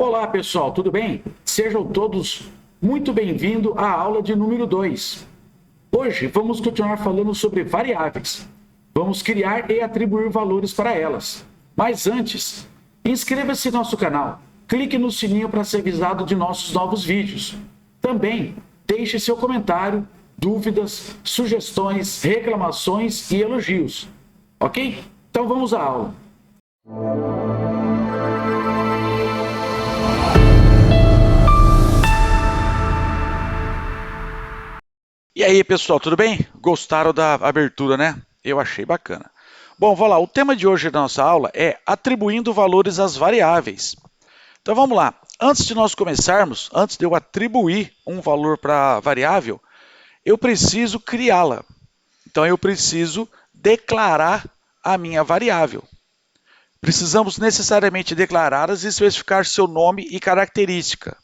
Olá, pessoal, tudo bem? Sejam todos muito bem-vindos à aula de número 2. Hoje vamos continuar falando sobre variáveis. Vamos criar e atribuir valores para elas. Mas antes, inscreva-se no nosso canal, clique no sininho para ser avisado de nossos novos vídeos. Também deixe seu comentário, dúvidas, sugestões, reclamações e elogios. Ok? Então vamos à aula. E aí, pessoal, tudo bem? Gostaram da abertura, né? Eu achei bacana. Bom, vamos lá. O tema de hoje da nossa aula é atribuindo valores às variáveis. Então vamos lá. Antes de nós começarmos, antes de eu atribuir um valor para a variável, eu preciso criá-la. Então eu preciso declarar a minha variável. Precisamos necessariamente declará-las e especificar seu nome e característica.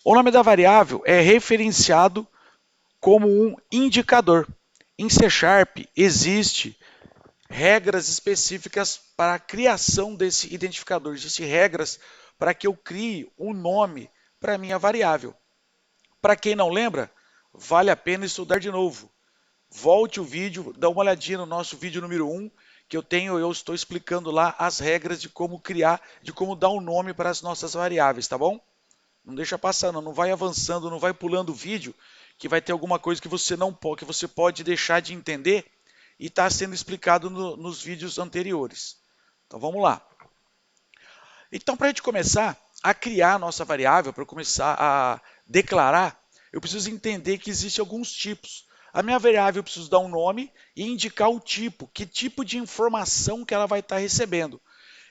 O nome da variável é referenciado como um indicador. Em C Sharp existe regras específicas para a criação desse identificador. Existem regras para que eu crie um nome para a minha variável. Para quem não lembra, vale a pena estudar de novo. Volte o vídeo, dá uma olhadinha no nosso vídeo número 1, que eu estou explicando lá as regras de como criar, de como dar um nome para as nossas variáveis, tá bom? Não deixa passar, não vai avançando, não vai pulando o vídeo, que vai ter alguma coisa que você não pode, que você pode deixar de entender e está sendo explicado nos vídeos anteriores. Então vamos lá. Então, para a gente começar a criar a nossa variável, para começar a declarar, eu preciso entender que existem alguns tipos. A minha variável eu preciso dar um nome e indicar o tipo, que tipo de informação que ela vai estar recebendo.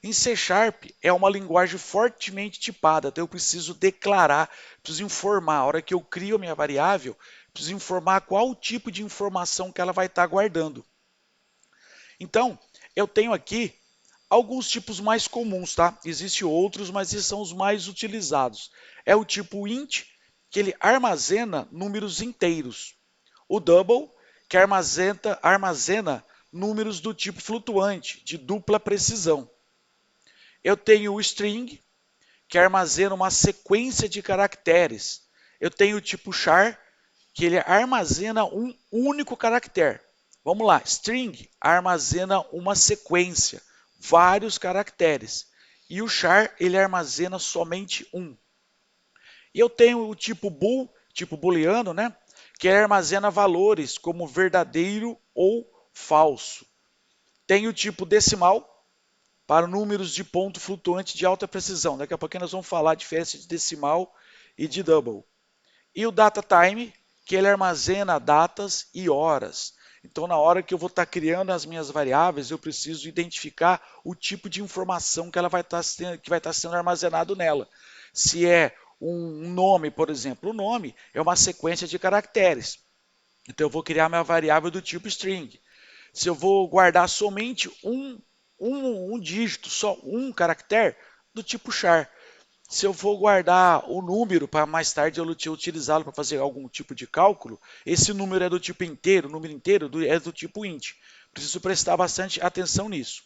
Em C Sharp é uma linguagem fortemente tipada, então eu preciso declarar, preciso informar. A hora que eu crio a minha variável, preciso informar qual o tipo de informação que ela vai estar guardando. Então, eu tenho aqui alguns tipos mais comuns, tá? Existem outros, mas esses são os mais utilizados. É o tipo int, que ele armazena números inteiros. O double, que armazena números do tipo flutuante, de dupla precisão. Eu tenho o string, que armazena uma sequência de caracteres. Eu tenho o tipo char, que ele armazena um único caractere. Vamos lá, string armazena uma sequência, vários caracteres. E o char, ele armazena somente um. E eu tenho o tipo bool, tipo booleano, né? Que armazena valores como verdadeiro ou falso. Tem o tipo decimal, para números de ponto flutuante de alta precisão. Daqui a pouquinho nós vamos falar a diferença de decimal e de double. E o data time, que ele armazena datas e horas. Então, na hora que eu vou estar criando as minhas variáveis, eu preciso identificar o tipo de informação que ela vai estar sendo armazenado nela. Se é um nome, por exemplo, o nome é uma sequência de caracteres. Então, eu vou criar minha variável do tipo string. Se eu vou guardar somente um dígito, só um caractere, do tipo char. Se eu for guardar o número para mais tarde eu utilizá-lo para fazer algum tipo de cálculo, esse número é do tipo inteiro, o número inteiro é do tipo int. Preciso prestar bastante atenção nisso.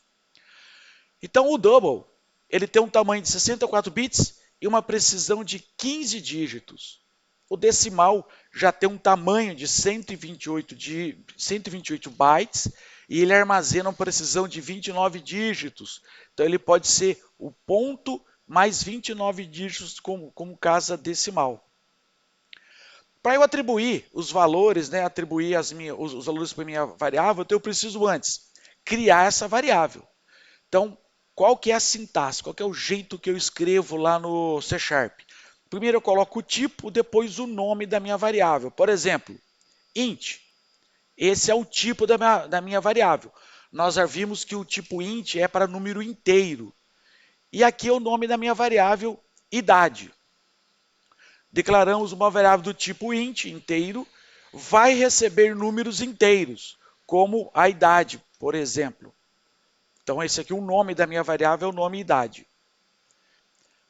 Então o double, ele tem um tamanho de 64 bits e uma precisão de 15 dígitos. O decimal já tem um tamanho de 128 bytes e ele armazena uma precisão de 29 dígitos. Então ele pode ser o ponto mais 29 dígitos como casa decimal. Para eu atribuir os valores, né, atribuir os valores para a minha variável, então eu preciso antes criar essa variável. Então, qual que é a sintaxe? Qual que é o jeito que eu escrevo lá no C Sharp? Primeiro eu coloco o tipo, depois o nome da minha variável. Por exemplo, int. Esse é o tipo da minha variável. Nós já vimos que o tipo int é para número inteiro. E aqui é o nome da minha variável, idade. Declaramos uma variável do tipo int, inteiro, vai receber números inteiros, como a idade, por exemplo. Então, esse aqui, o nome da minha variável é o nome idade.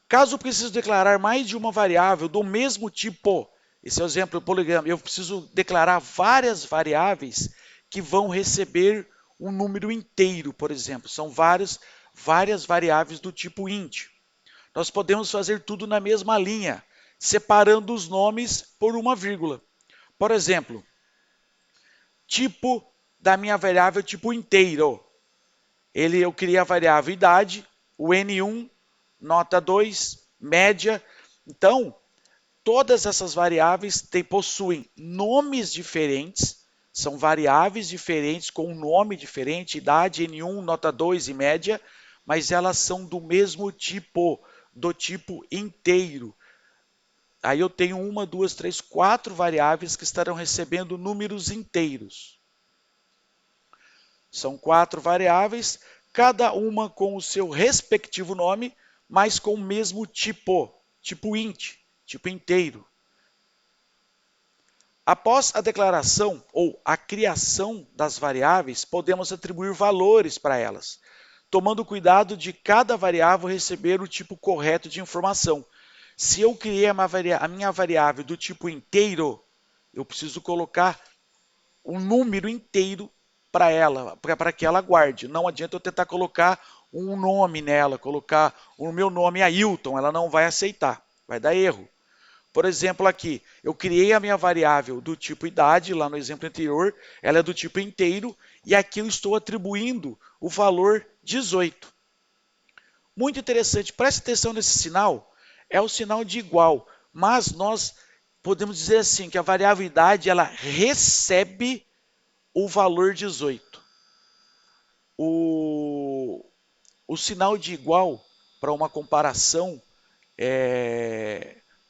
Caso eu precise declarar mais de uma variável do mesmo tipo, esse é o exemplo do poligama, eu preciso declarar várias variáveis que vão receber um número inteiro, por exemplo. São várias variáveis do tipo int. nós podemos fazer tudo na mesma linha, separando os nomes por uma vírgula. Por exemplo, tipo da minha variável tipo inteiro. Eu criei a variável idade, o N1, nota 2, média. Então, todas essas variáveis possuem nomes diferentes, são variáveis diferentes com um nome diferente, idade, N1, nota 2 e média, mas elas são do mesmo tipo, do tipo inteiro. Aí eu tenho uma, duas, três, quatro variáveis que estarão recebendo números inteiros. São quatro variáveis, cada uma com o seu respectivo nome, mas com o mesmo tipo, tipo int, tipo inteiro. Após a declaração ou a criação das variáveis, podemos atribuir valores para elas, tomando cuidado de cada variável receber o tipo correto de informação. Se eu criei a minha variável do tipo inteiro, eu preciso colocar um número inteiro para ela, para que ela guarde. Não adianta eu tentar colocar um nome nela, colocar o meu nome Ailton, ela não vai aceitar, vai dar erro. Por exemplo, aqui, eu criei a minha variável do tipo idade, lá no exemplo anterior, ela é do tipo inteiro, e aqui eu estou atribuindo o valor 18. Muito interessante, preste atenção nesse sinal, é o sinal de igual, mas nós podemos dizer assim, que a variável idade, ela recebe o valor 18. O sinal de igual, para uma comparação,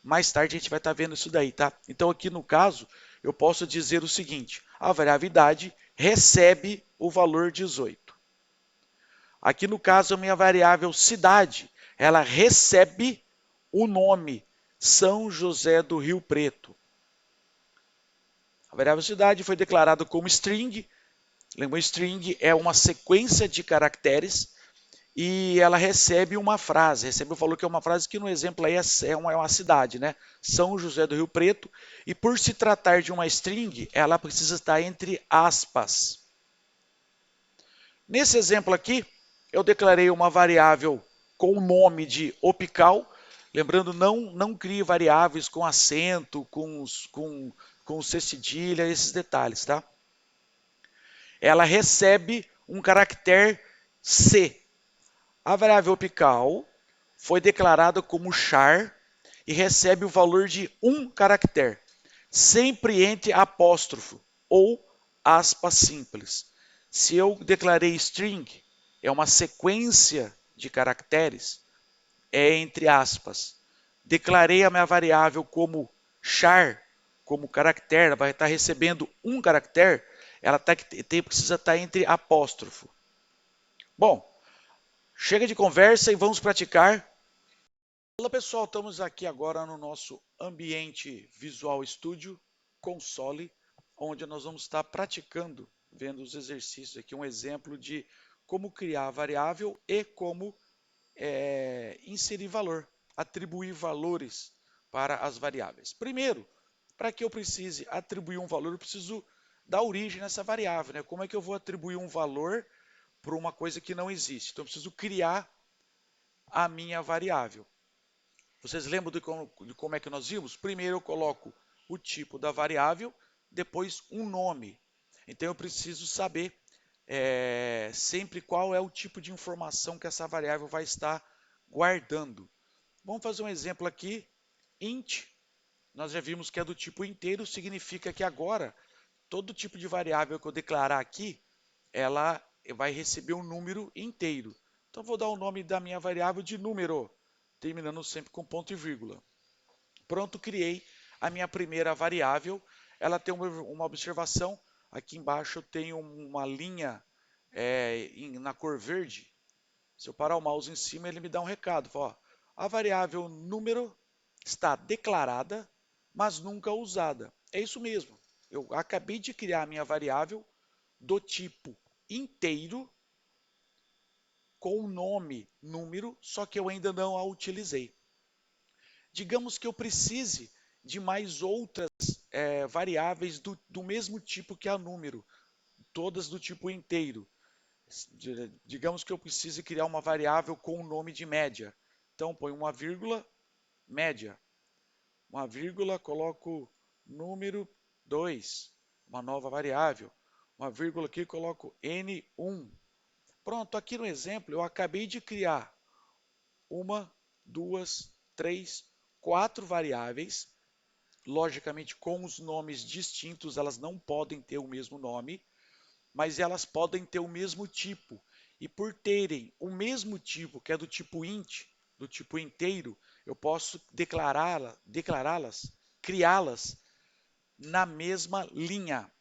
mais tarde a gente vai estar vendo isso daí, tá? Então aqui no caso, eu posso dizer o seguinte, a variável idade recebe o valor 18. Aqui no caso, a minha variável cidade, ela recebe o nome São José do Rio Preto. A variável cidade foi declarada como string. Lembra, string é uma sequência de caracteres e ela recebe uma frase, recebe o valor que é uma frase que no exemplo aí é uma cidade, né? São José do Rio Preto. E por se tratar de uma string, ela precisa estar entre aspas. Nesse exemplo aqui, eu declarei uma variável com o nome de opical. Lembrando, não crie variáveis com acento, com C cedilha, esses detalhes, tá? Ela recebe um caractere C. A variável apical foi declarada como char e recebe o valor de um caractere, sempre entre apóstrofo ou aspas simples. Se eu declarei string, é uma sequência de caracteres, é entre aspas. Declarei a minha variável como char, como caractere, ela vai estar recebendo um caractere, ela precisa estar entre apóstrofo. Bom, chega de conversa e vamos praticar. Olá pessoal, estamos aqui agora no nosso ambiente Visual Studio Console, onde nós vamos estar praticando, vendo os exercícios aqui, um exemplo de como criar a variável e como inserir valor, atribuir valores para as variáveis. Primeiro, para que eu precise atribuir um valor, eu preciso dar origem nessa variável, né? Como é que eu vou atribuir um valor para uma coisa que não existe? Então, eu preciso criar a minha variável. Vocês lembram de como é que nós vimos? Primeiro eu coloco o tipo da variável, depois um nome. Então eu preciso saber sempre qual é o tipo de informação que essa variável vai estar guardando. Vamos fazer um exemplo aqui. Int, nós já vimos que é do tipo inteiro, significa que agora todo tipo de variável que eu declarar aqui, ela vai receber um número inteiro. Então vou dar o nome da minha variável de número, terminando sempre com ponto e vírgula. Pronto, criei a minha primeira variável. Ela tem uma observação. Aqui embaixo eu tenho uma linha na cor verde. Se eu parar o mouse em cima, ele me dá um recado. Ó, a variável número está declarada, mas nunca usada. É isso mesmo. Eu acabei de criar a minha variável do tipo inteiro com o nome número, só que eu ainda não a utilizei. Digamos que eu precise de mais outras variáveis do mesmo tipo que a número, todas do tipo inteiro. Digamos que eu precise criar uma variável com o nome de média. Então, põe uma vírgula, média. Uma vírgula, coloco número 2, uma nova variável. Uma vírgula aqui, coloco N1. Pronto, aqui no exemplo eu acabei de criar 1, 2, 3, 4 variáveis. Logicamente, com os nomes distintos, elas não podem ter o mesmo nome, mas elas podem ter o mesmo tipo. E por terem o mesmo tipo, que é do tipo int, do tipo inteiro, eu posso declará-las, criá-las na mesma linha.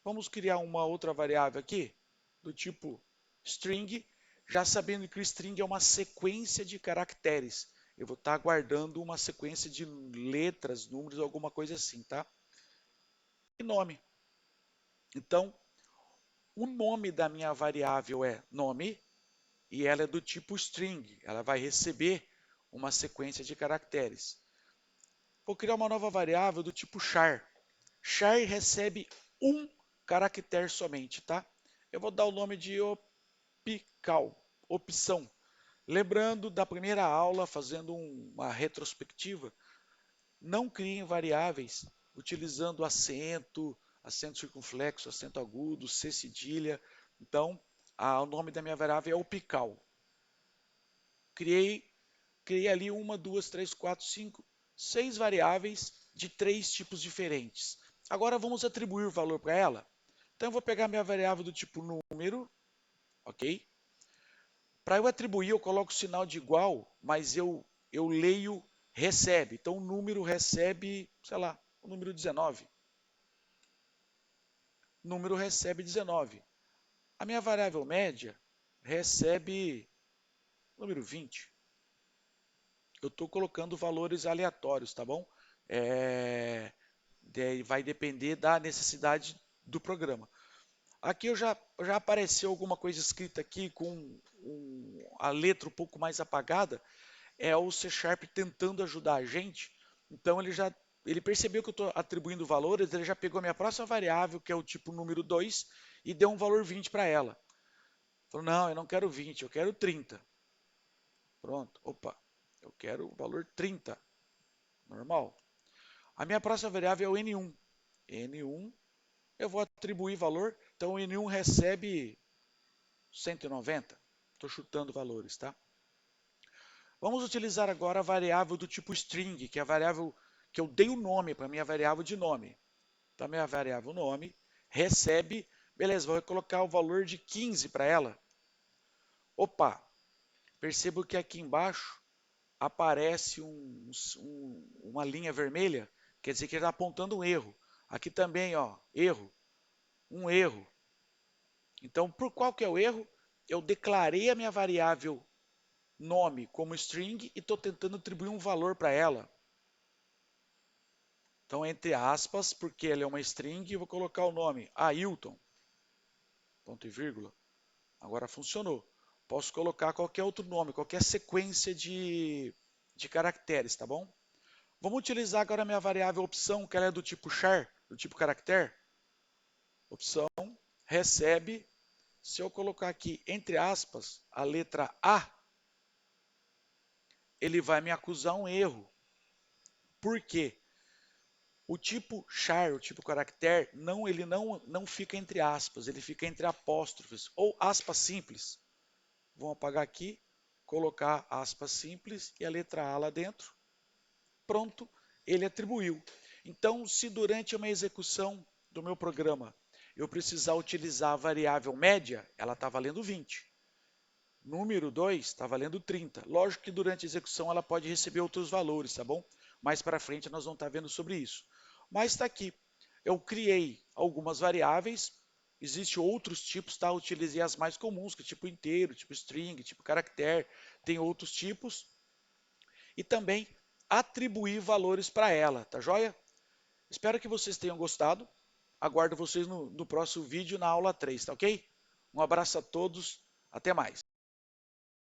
Vamos criar uma outra variável aqui, do tipo string, já sabendo que o string é uma sequência de caracteres. Eu vou estar guardando uma sequência de letras, números, alguma coisa assim, tá? E nome. Então, o nome da minha variável é nome e ela é do tipo string. Ela vai receber uma sequência de caracteres. Vou criar uma nova variável do tipo char. Char recebe um caractere somente, tá? Eu vou dar o nome de opical, opção. Lembrando da primeira aula, fazendo uma retrospectiva, não criem variáveis utilizando acento, acento circunflexo, acento agudo, C cedilha. Então, o nome da minha variável é opical. Criei ali 1, 2, 3, 4, 5, 6 variáveis de 3 tipos diferentes. Agora vamos atribuir valor para ela. Então eu vou pegar minha variável do tipo número, ok? Para eu atribuir, eu coloco o sinal de igual, mas eu leio recebe. Então o número recebe, sei lá, o número 19. O número recebe 19. A minha variável média recebe o número 20. Eu estou colocando valores aleatórios, tá bom? Vai depender da necessidade do programa. Aqui já apareceu alguma coisa escrita aqui com a letra um pouco mais apagada. É o C# tentando ajudar a gente. Então ele percebeu que eu estou atribuindo valores, ele já pegou a minha próxima variável, que é o tipo número 2, e deu um valor 20 para ela. Falou, não, eu não quero 20, eu quero 30. Pronto, opa, eu quero o valor 30. Normal. A minha próxima variável é o N1. N1, eu vou atribuir valor, então o N1 recebe 190. Estou chutando valores, tá? Vamos utilizar agora a variável do tipo string, que é a variável que eu dei o nome para a minha variável de nome. Então, a minha variável nome recebe, beleza, vou colocar o valor de 15 para ela. Opa, percebo que aqui embaixo aparece uma linha vermelha, quer dizer que ele está apontando um erro. Aqui também, ó, erro, um erro. Então, por qual que é o erro? Eu declarei a minha variável nome como string e estou tentando atribuir um valor para ela. Então, entre aspas, porque ela é uma string, eu vou colocar o nome Ailton, ponto e vírgula. Agora funcionou. Posso colocar qualquer outro nome, qualquer sequência de caracteres, tá bom? Vamos utilizar agora a minha variável opção, que ela é do tipo char, do tipo caractere. Opção recebe, se eu colocar aqui entre aspas a letra A, ele vai me acusar um erro. Por quê? O tipo char, o tipo caractere, ele não fica entre aspas, ele fica entre apóstrofes ou aspas simples. Vou apagar aqui, colocar aspas simples e a letra A lá dentro. Pronto, ele atribuiu. Então, se durante uma execução do meu programa eu precisar utilizar a variável média, ela está valendo 20. Número 2 está valendo 30. Lógico que durante a execução ela pode receber outros valores, tá bom? Mais para frente nós vamos estar vendo sobre isso. Mas está aqui. Eu criei algumas variáveis. Existem outros tipos, tá? Utilizei as mais comuns, que é tipo inteiro, tipo string, tipo caractere. Tem outros tipos. E também atribuir valores para ela, tá joia? Espero que vocês tenham gostado. Aguardo vocês no próximo vídeo, na aula 3, tá ok? Um abraço a todos. Até mais.